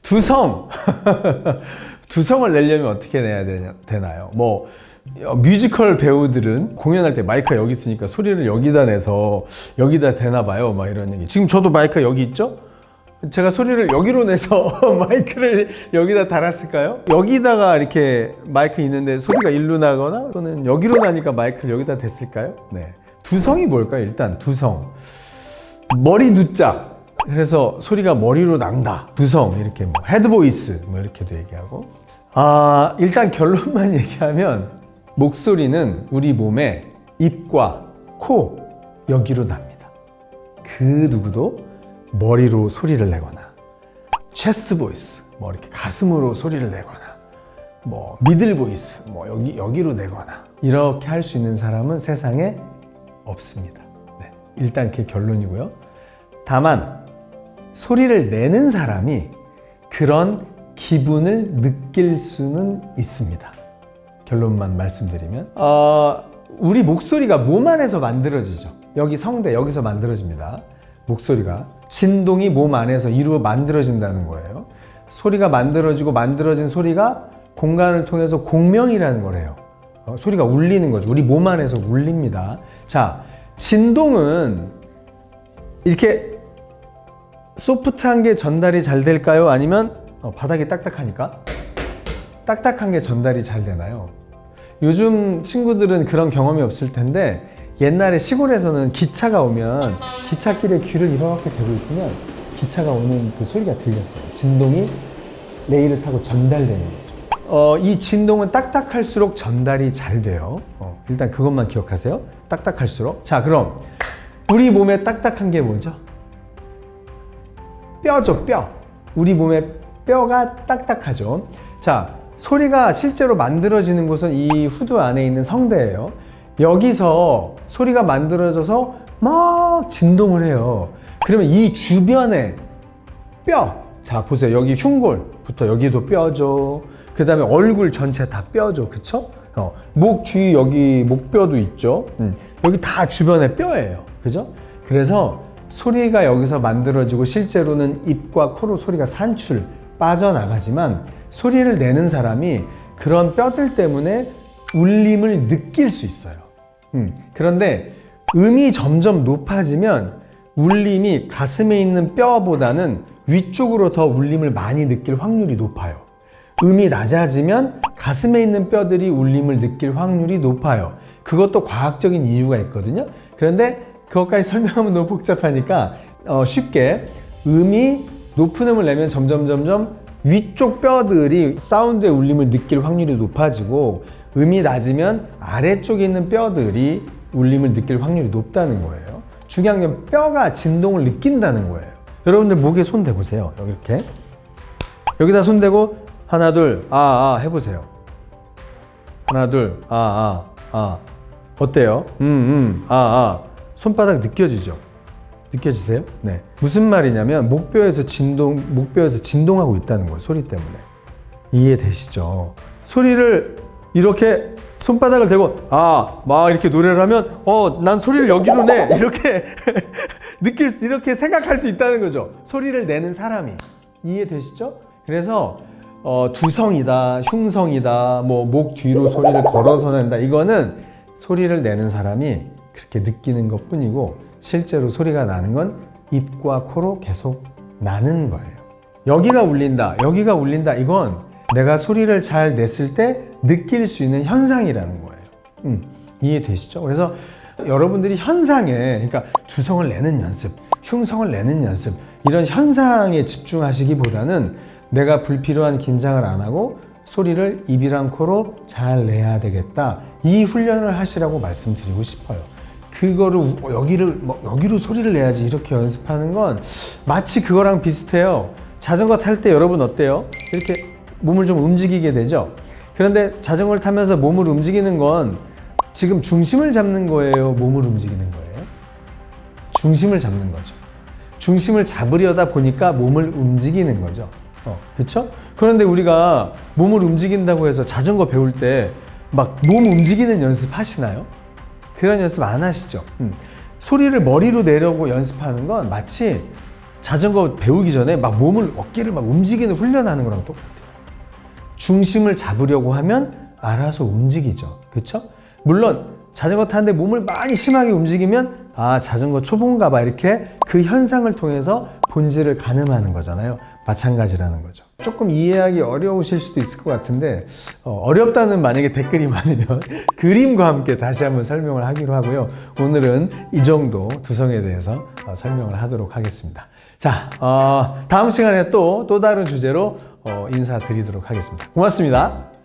두성! 두성을 내려면 어떻게 내야 되나요? 뭐 뮤지컬 배우들은 공연할 때 마이크가 여기 있으니까 소리를 여기다 내서 여기다 대나 봐요. 막 이런 얘기. 지금 저도 마이크가 여기 있죠? 제가 소리를 여기로 내서 마이크를 여기다 달았을까요? 여기다가 이렇게 마이크 있는데 소리가 일로 나거나 또는 여기로 나니까 마이크를 여기다 댔을까요? 네. 두성이 뭘까요? 일단 두성. 머리 두자. 그래서 소리가 머리로 난다. 두성. 이렇게 뭐 헤드보이스 뭐 이렇게도 얘기하고. 일단 결론만 얘기하면 목소리는 우리 몸의 입과 코 여기로 납니다. 그 누구도 머리로 소리를 내거나 체스트 보이스 뭐 이렇게 가슴으로 소리를 내거나 뭐 미들 보이스 뭐 여기로 내거나 이렇게 할 수 있는 사람은 세상에 없습니다. 네, 일단 그게 결론이고요. 다만 소리를 내는 사람이 그런 기분을 느낄 수는 있습니다. 결론만 말씀드리면 우리 목소리가 몸 안에서 만들어지죠. 여기 성대 여기서 만들어집니다. 목소리가 진동이 몸 안에서 만들어진다는 거예요. 소리가 만들어진 소리가 공간을 통해서 공명이라는 거래요. 소리가 울리는 거죠. 우리 몸 안에서 울립니다. 자, 진동은 이렇게 소프트한 게 전달이 잘 될까요? 아니면 바닥이 딱딱하니까 딱딱한 게 전달이 잘 되나요? 요즘 친구들은 그런 경험이 없을 텐데 옛날에 시골에서는 기차가 오면 기찻길에 귀를 이렇게 대고 있으면 기차가 오는 그 소리가 들렸어요. 진동이 레일을 타고 전달되는 거죠. 이 진동은 딱딱할수록 전달이 잘 돼요. 일단 그것만 기억하세요. 딱딱할수록. 자, 그럼 우리 몸에 딱딱한 게 뭐죠? 뼈죠, 뼈. 우리 몸의 뼈가 딱딱하죠. 자, 소리가 실제로 만들어지는 곳은 이 후두 안에 있는 성대예요. 여기서 소리가 만들어져서 막 진동을 해요. 그러면 이 주변에 뼈, 자 보세요. 여기 흉골부터 여기도 뼈죠. 그 다음에 얼굴 전체 다 뼈죠. 그쵸? 목 뒤 여기 목뼈도 있죠. 여기 다 주변에 뼈예요. 그죠? 그래서 소리가 여기서 만들어지고 실제로는 입과 코로 소리가 빠져나가지만 소리를 내는 사람이 그런 뼈들 때문에 울림을 느낄 수 있어요. 그런데 음이 점점 높아지면 울림이 가슴에 있는 뼈보다는 위쪽으로 더 울림을 많이 느낄 확률이 높아요. 음이 낮아지면 가슴에 있는 뼈들이 울림을 느낄 확률이 높아요. 그것도 과학적인 이유가 있거든요. 그런데 그것까지 설명하면 너무 복잡하니까 쉽게 음이 높은 음을 내면 점점 위쪽 뼈들이 사운드의 울림을 느낄 확률이 높아지고 음이 낮으면 아래쪽에 있는 뼈들이 울림을 느낄 확률이 높다는 거예요. 중요한 건 뼈가 진동을 느낀다는 거예요. 여러분들 목에 손 대보세요. 이렇게 여기다 손 대고 하나 둘 해보세요. 하나 둘 어때요? 손바닥 느껴지죠? 느껴지세요? 네. 무슨 말이냐면 목뼈에서 진동하고 있다는 거예요. 소리 때문에. 이해되시죠? 소리를 이렇게 손바닥을 대고 막 이렇게 노래를 하면 난 소리를 여기로 내 이렇게 이렇게 생각할 수 있다는 거죠. 소리를 내는 사람이. 이해되시죠? 그래서 두성이다, 흉성이다, 뭐 목 뒤로 소리를 걸어서 낸다. 이거는 소리를 내는 사람이 그렇게 느끼는 것 뿐이고 실제로 소리가 나는 건 입과 코로 계속 나는 거예요. 여기가 울린다, 여기가 울린다. 이건 내가 소리를 잘 냈을 때 느낄 수 있는 현상이라는 거예요. 이해되시죠? 그래서 여러분들이 현상에, 그러니까 두성을 내는 연습, 흉성을 내는 연습, 이런 현상에 집중하시기보다는 내가 불필요한 긴장을 안 하고 소리를 입이랑 코로 잘 내야 되겠다. 이 훈련을 하시라고 말씀드리고 싶어요. 그거를 여기로 소리를 내야지 이렇게 연습하는 건 마치 그거랑 비슷해요. 자전거 탈 때 여러분 어때요? 이렇게 몸을 좀 움직이게 되죠? 그런데 자전거를 타면서 몸을 움직이는 건 지금 중심을 잡는 거예요? 몸을 움직이는 거예요? 중심을 잡는 거죠. 중심을 잡으려다 보니까 몸을 움직이는 거죠. 그렇죠? 그런데 우리가 몸을 움직인다고 해서 자전거 배울 때 막 몸 움직이는 연습 하시나요? 그런 연습 안 하시죠? 소리를 머리로 내려고 연습하는 건 마치 자전거 배우기 전에 막 몸을, 어깨를 막 움직이는 훈련하는 거랑 똑같아요. 중심을 잡으려고 하면 알아서 움직이죠. 그쵸? 물론 자전거 타는데 몸을 많이 심하게 움직이면 아, 자전거 초보인가 봐, 이렇게 그 현상을 통해서 본질을 가늠하는 거잖아요. 마찬가지라는 거죠. 조금 이해하기 어려우실 수도 있을 것 같은데 어렵다는 만약에 댓글이 많으면 그림과 함께 다시 한번 설명을 하기로 하고요. 오늘은 이 정도 두성에 대해서 설명을 하도록 하겠습니다. 자, 다음 시간에 또 다른 주제로 인사드리도록 하겠습니다. 고맙습니다.